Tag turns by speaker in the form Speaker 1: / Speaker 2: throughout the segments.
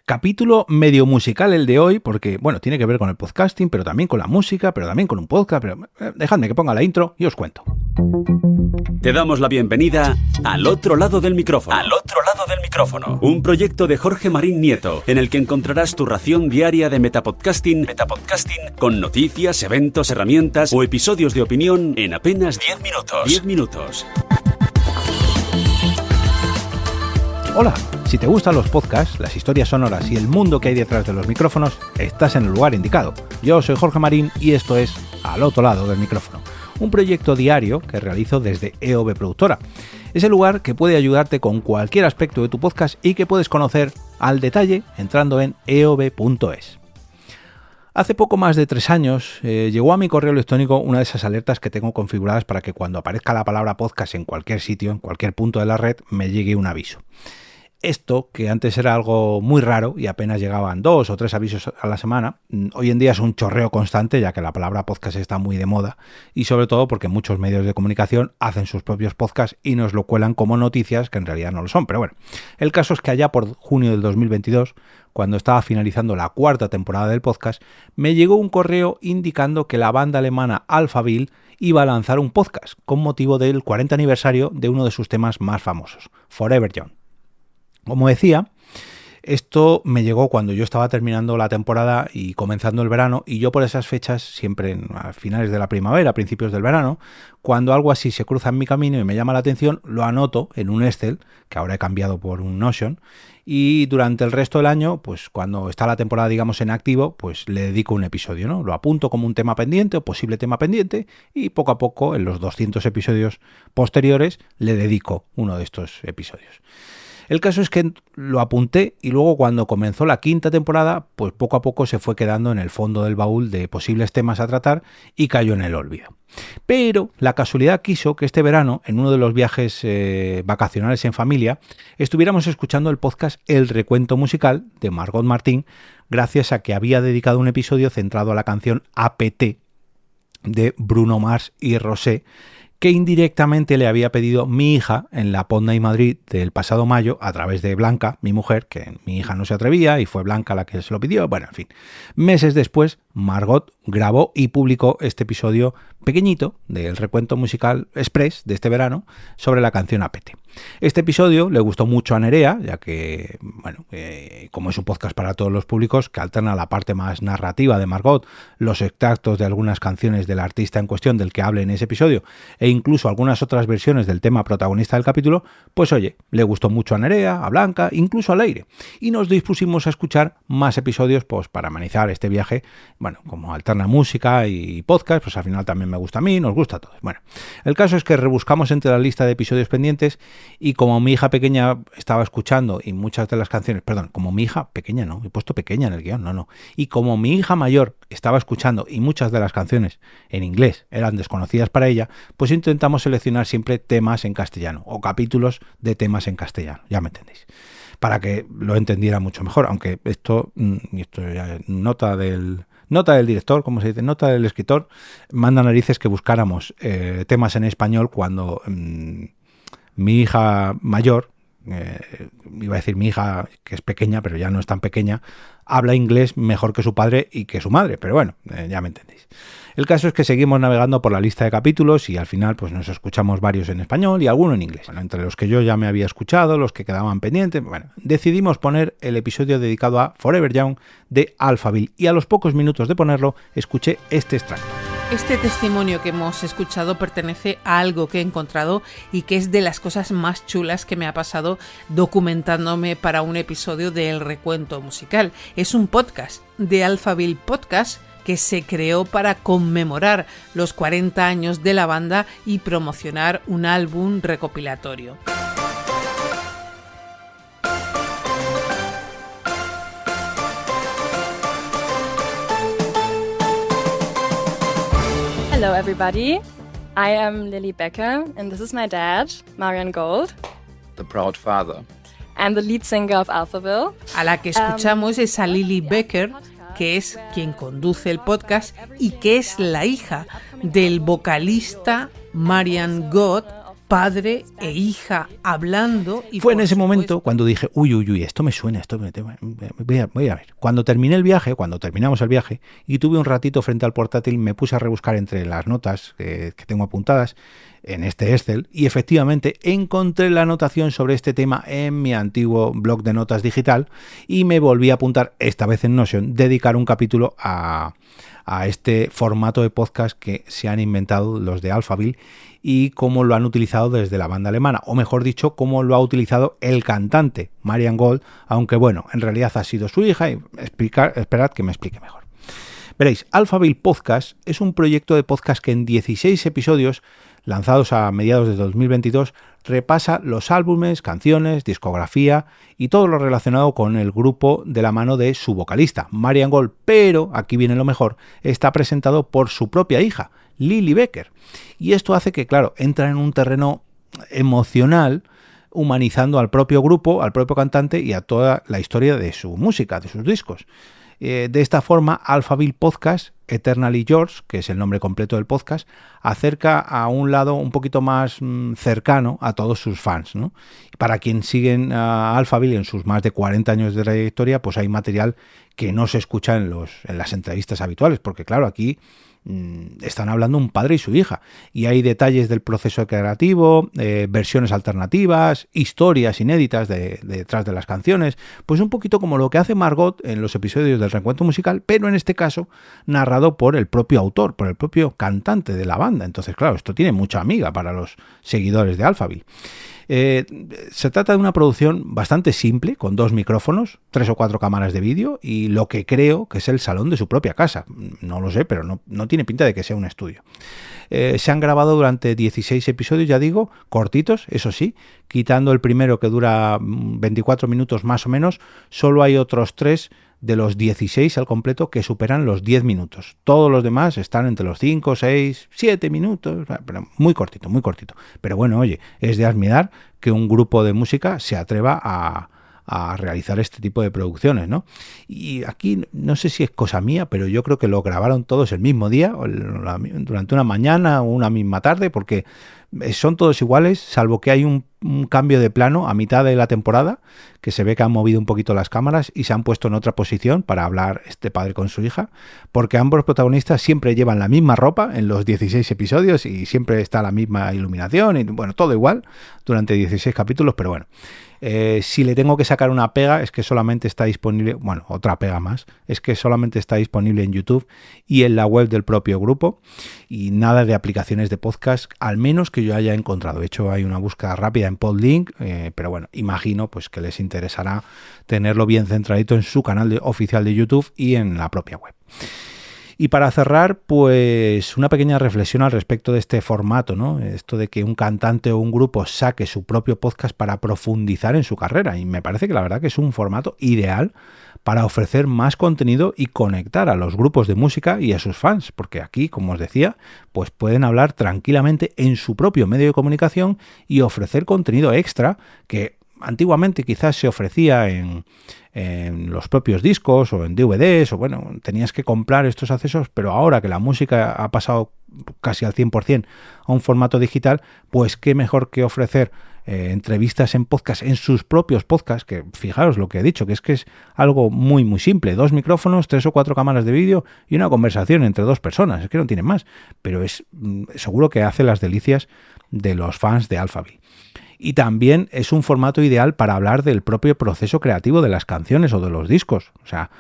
Speaker 1: Capítulo medio musical el de hoy, porque, bueno, tiene que ver con el podcasting, pero también con la música, pero también con un podcast, pero dejadme que ponga la intro y os cuento.
Speaker 2: Te damos la bienvenida Al Otro Lado del Micrófono. Al Otro Lado del Micrófono. Un proyecto de Jorge Marín Nieto, en el que encontrarás tu ración diaria de metapodcasting con noticias, eventos, herramientas o episodios de opinión en apenas 10 minutos. 10 minutos.
Speaker 1: Hola, si te gustan los podcasts, las historias sonoras y el mundo que hay detrás de los micrófonos, estás en el lugar indicado. Yo soy Jorge Marín y esto es Al Otro Lado del Micrófono, un proyecto diario que realizo desde EOB Productora. Es el lugar que puede ayudarte con cualquier aspecto de tu podcast y que puedes conocer al detalle entrando en eob.es. Hace poco más de 3 años llegó a mi correo electrónico una de esas alertas que tengo configuradas para que cuando aparezca la palabra podcast en cualquier sitio, en cualquier punto de la red, me llegue un aviso. Esto, que antes era algo muy raro y apenas llegaban 2 o 3 avisos a la semana, hoy en día es un chorreo constante, ya que la palabra podcast está muy de moda y sobre todo porque muchos medios de comunicación hacen sus propios podcasts y nos lo cuelan como noticias que en realidad no lo son. Pero bueno, el caso es que allá por junio del 2022, cuando estaba finalizando la 4ª temporada del podcast, me llegó un correo indicando que la banda alemana Alphaville iba a lanzar un podcast con motivo del 40 aniversario de uno de sus temas más famosos, Forever Young. Como decía, esto me llegó cuando yo estaba terminando la temporada y comenzando el verano, y yo por esas fechas, siempre a finales de la primavera, a principios del verano, cuando algo así se cruza en mi camino y me llama la atención, lo anoto en un Excel, que ahora he cambiado por un Notion, y durante el resto del año, pues cuando está la temporada, digamos, en activo, pues le dedico un episodio, ¿no? Lo apunto como un tema pendiente o posible tema pendiente y poco a poco, en los 200 episodios posteriores, le dedico uno de estos episodios. El caso es que lo apunté y luego cuando comenzó la 5ª temporada, pues poco a poco se fue quedando en el fondo del baúl de posibles temas a tratar y cayó en el olvido. Pero la casualidad quiso que este verano, en uno de los viajes vacacionales en familia, estuviéramos escuchando el podcast El Recuento Musical de Margot Martín, gracias a que había dedicado un episodio centrado a la canción APT de Bruno Mars y Rosé, que indirectamente le había pedido mi hija en la PodNight Madrid del pasado mayo a través de Blanca, mi mujer, que mi hija no se atrevía y fue Blanca la que se lo pidió. Bueno, en fin, meses después Margot grabó y publicó este episodio pequeñito del Recuento Musical Express de este verano sobre la canción APT. Este episodio le gustó mucho a Nerea, ya que, bueno, como es un podcast para todos los públicos, que alterna la parte más narrativa de Margot, los extractos de algunas canciones del artista en cuestión del que hable en ese episodio, e incluso algunas otras versiones del tema protagonista del capítulo, pues oye, le gustó mucho a Nerea, a Blanca, incluso a Leire, y nos dispusimos a escuchar más episodios pues para amenizar este viaje. Bueno, como alterna música y podcast, pues al final también me gusta a mí, nos gusta a todos. Bueno, el caso es que rebuscamos entre la lista de episodios pendientes y como mi hija pequeña estaba escuchando y muchas de las canciones, perdón, como mi hija pequeña no, he puesto pequeña en el guión, no, y como mi hija mayor estaba escuchando y muchas de las canciones en inglés eran desconocidas para ella, pues intentamos seleccionar siempre temas en castellano o capítulos de temas en castellano, ya me entendéis, para que lo entendiera mucho mejor, aunque esto ya es nota del director, como se dice, nota del escritor, manda narices que buscáramos temas en español cuando mi hija mayor, iba a decir mi hija que es pequeña, pero ya no es tan pequeña, habla inglés mejor que su padre y que su madre, pero bueno, ya me entendéis. El caso es que seguimos navegando por la lista de capítulos y al final pues nos escuchamos varios en español y alguno en inglés. Bueno, entre los que yo ya me había escuchado, los que quedaban pendientes, bueno, decidimos poner el episodio dedicado a Forever Young de Alphaville y a los pocos minutos de ponerlo escuché este extracto.
Speaker 3: Este testimonio que hemos escuchado pertenece a algo que he encontrado y que es de las cosas más chulas que me ha pasado documentándome para un episodio de El Recuento Musical. Es un podcast de Alphaville Podcast que se creó para conmemorar los 40 años de la banda y promocionar un álbum recopilatorio.
Speaker 4: Hello everybody, I am Lily Becker and this is my dad, Marian Gold.
Speaker 5: The proud father.
Speaker 4: And the lead singer of Alphaville.
Speaker 3: A la que escuchamos es a Lily Becker, que es quien conduce el podcast y que es la hija del vocalista Marian Gold padre e hija hablando. Y
Speaker 1: fue en ese momento cuando dije, uy, esto me suena, voy a ver. Cuando terminamos el viaje y tuve un ratito frente al portátil, me puse a rebuscar entre las notas que tengo apuntadas en este Excel y efectivamente encontré la anotación sobre este tema en mi antiguo blog de notas digital y me volví a apuntar, esta vez en Notion, dedicar un capítulo a este formato de podcast que se han inventado los de Alphaville y cómo lo han utilizado desde la banda alemana, o mejor dicho, cómo lo ha utilizado el cantante Marian Gold, aunque bueno, en realidad ha sido su hija y esperad que me explique mejor. Veréis, Alphaville Podcast es un proyecto de podcast que en 16 episodios, lanzados a mediados de 2022, repasa los álbumes, canciones, discografía y todo lo relacionado con el grupo de la mano de su vocalista, Marian Gold, pero, aquí viene lo mejor, está presentado por su propia hija, Lily Becker. Y esto hace que, claro, entra en un terreno emocional, humanizando al propio grupo, al propio cantante y a toda la historia de su música, de sus discos. De esta forma, Alphaville Podcast, Eternally Yours, que es el nombre completo del podcast, acerca a un lado un poquito más cercano a todos sus fans, ¿no? Para quien siguen a Alphaville en sus más de 40 años de trayectoria, pues hay material que no se escucha en las entrevistas habituales, porque claro, aquí están hablando un padre y su hija, y hay detalles del proceso creativo, versiones alternativas, historias inéditas detrás de las canciones, pues un poquito como lo que hace Margot en los episodios del Reencuentro Musical, pero en este caso narrado por el propio autor, por el propio cantante de la banda. Entonces, claro, esto tiene mucha amiga para los seguidores de Alphaville. Se trata de una producción bastante simple, con 2 micrófonos, 3 o 4 cámaras de vídeo y lo que creo que es el salón de su propia casa. No lo sé, pero no tiene pinta de que sea un estudio. Se han grabado durante 16 episodios, ya digo, cortitos, eso sí, quitando el primero que dura 24 minutos más o menos, solo hay otros 3 de los 16 al completo que superan los 10 minutos. Todos los demás están entre los 5, 6, 7 minutos, pero muy cortito, muy cortito. Pero bueno, oye, es de admirar que un grupo de música se atreva a realizar este tipo de producciones, ¿no? Y aquí no sé si es cosa mía, pero yo creo que lo grabaron todos el mismo día, durante una mañana o una misma tarde, porque son todos iguales, salvo que hay un cambio de plano a mitad de la temporada, que se ve que han movido un poquito las cámaras y se han puesto en otra posición para hablar este padre con su hija, porque ambos protagonistas siempre llevan la misma ropa en los 16 episodios y siempre está la misma iluminación y bueno, todo igual durante 16 capítulos, pero bueno. Si le tengo que sacar una pega es que solamente está disponible, bueno, otra pega más, es que solamente está disponible en YouTube y en la web del propio grupo y nada de aplicaciones de podcast, al menos que yo haya encontrado. De hecho, hay una búsqueda rápida en Podlink, pero bueno, imagino pues que les interesará tenerlo bien centradito en su canal oficial de YouTube y en la propia web. Y para cerrar, pues una pequeña reflexión al respecto de este formato, ¿no? Esto de que un cantante o un grupo saque su propio podcast para profundizar en su carrera. Y me parece que la verdad que es un formato ideal para ofrecer más contenido y conectar a los grupos de música y a sus fans. Porque aquí, como os decía, pues pueden hablar tranquilamente en su propio medio de comunicación y ofrecer contenido extra que antiguamente quizás se ofrecía en los propios discos o en DVDs, o bueno, tenías que comprar estos accesos, pero ahora que la música ha pasado casi al 100% a un formato digital, pues qué mejor que ofrecer entrevistas en podcast, en sus propios podcasts, que fijaros lo que he dicho, que es algo muy muy simple, 2 micrófonos, 3 o 4 cámaras de vídeo y una conversación entre 2 personas, es que no tiene más, pero es seguro que hace las delicias de los fans de Alphaville. Y también es un formato ideal para hablar del propio proceso creativo de las canciones o de los discos. O sea,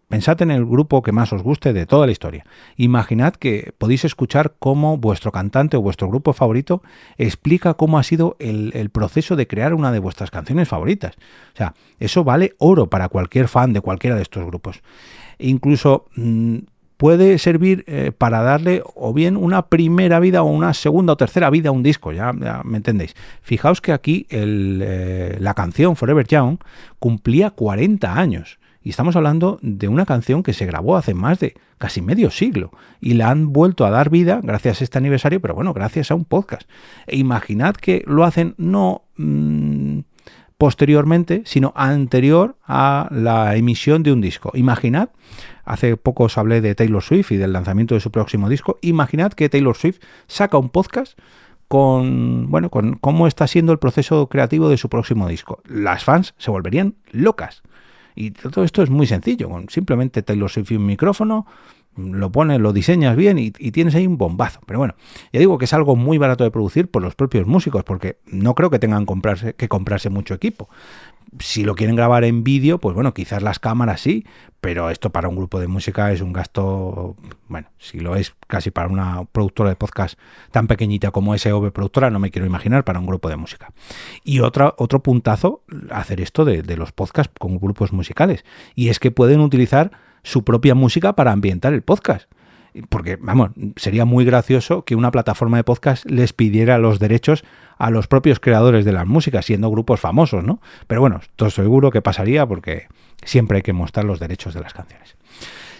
Speaker 1: pensad en el grupo que más os guste de toda la historia. Imaginad que podéis escuchar cómo vuestro cantante o vuestro grupo favorito explica cómo ha sido el proceso de crear una de vuestras canciones favoritas. O sea, eso vale oro para cualquier fan de cualquiera de estos grupos. Incluso puede servir para darle o bien una primera vida o una segunda o tercera vida a un disco, ya me entendéis. Fijaos que aquí la canción Forever Young cumplía 40 años y estamos hablando de una canción que se grabó hace más de casi medio siglo y la han vuelto a dar vida gracias a este aniversario, pero bueno, gracias a un podcast. E imaginad que lo hacen no posteriormente, sino anterior a la emisión de un disco. Imaginad, hace poco os hablé de Taylor Swift y del lanzamiento de su próximo disco, imaginad que Taylor Swift saca un podcast con cómo está siendo el proceso creativo de su próximo disco. Las fans se volverían locas. Y todo esto es muy sencillo, con simplemente Taylor Swift y un micrófono, lo pones, lo diseñas bien y tienes ahí un bombazo. Pero bueno, ya digo que es algo muy barato de producir por los propios músicos, porque no creo que tengan que comprarse mucho equipo. Si lo quieren grabar en vídeo, pues bueno, quizás las cámaras sí, pero esto para un grupo de música es un gasto, bueno, si lo es casi para una productora de podcast tan pequeñita como SOB Productora, no me quiero imaginar para un grupo de música. Y otro puntazo, hacer esto de los podcasts con grupos musicales, y es que pueden utilizar su propia música para ambientar el podcast. Porque, vamos, sería muy gracioso que una plataforma de podcast les pidiera los derechos a los propios creadores de las músicas, siendo grupos famosos, ¿no? Pero bueno, esto seguro que pasaría porque siempre hay que mostrar los derechos de las canciones.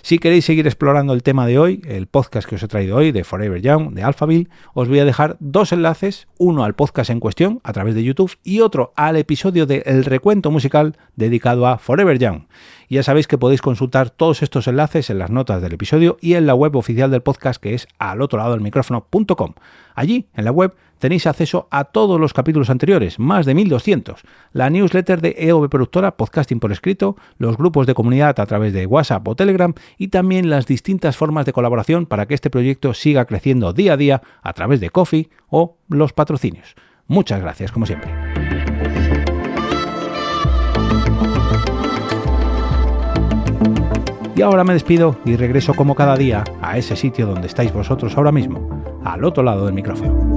Speaker 1: Si queréis seguir explorando el tema de hoy, el podcast que os he traído hoy de Forever Young, de Alphaville, os voy a dejar dos enlaces, uno al podcast en cuestión a través de YouTube y otro al episodio de El Recuento Musical dedicado a Forever Young. Y ya sabéis que podéis consultar todos estos enlaces en las notas del episodio y en la web oficial del podcast, que es alotroladodelmicrófono.com. Allí, en la web, tenéis acceso a todos los capítulos anteriores, más de 1200, la newsletter de EOB Productora, podcasting por escrito, los grupos de comunidad a través de WhatsApp o Telegram y también las distintas formas de colaboración para que este proyecto siga creciendo día a día a través de Ko-fi o los patrocinios. Muchas gracias, como siempre. Y ahora me despido y regreso como cada día a ese sitio donde estáis vosotros ahora mismo, al otro lado del micrófono.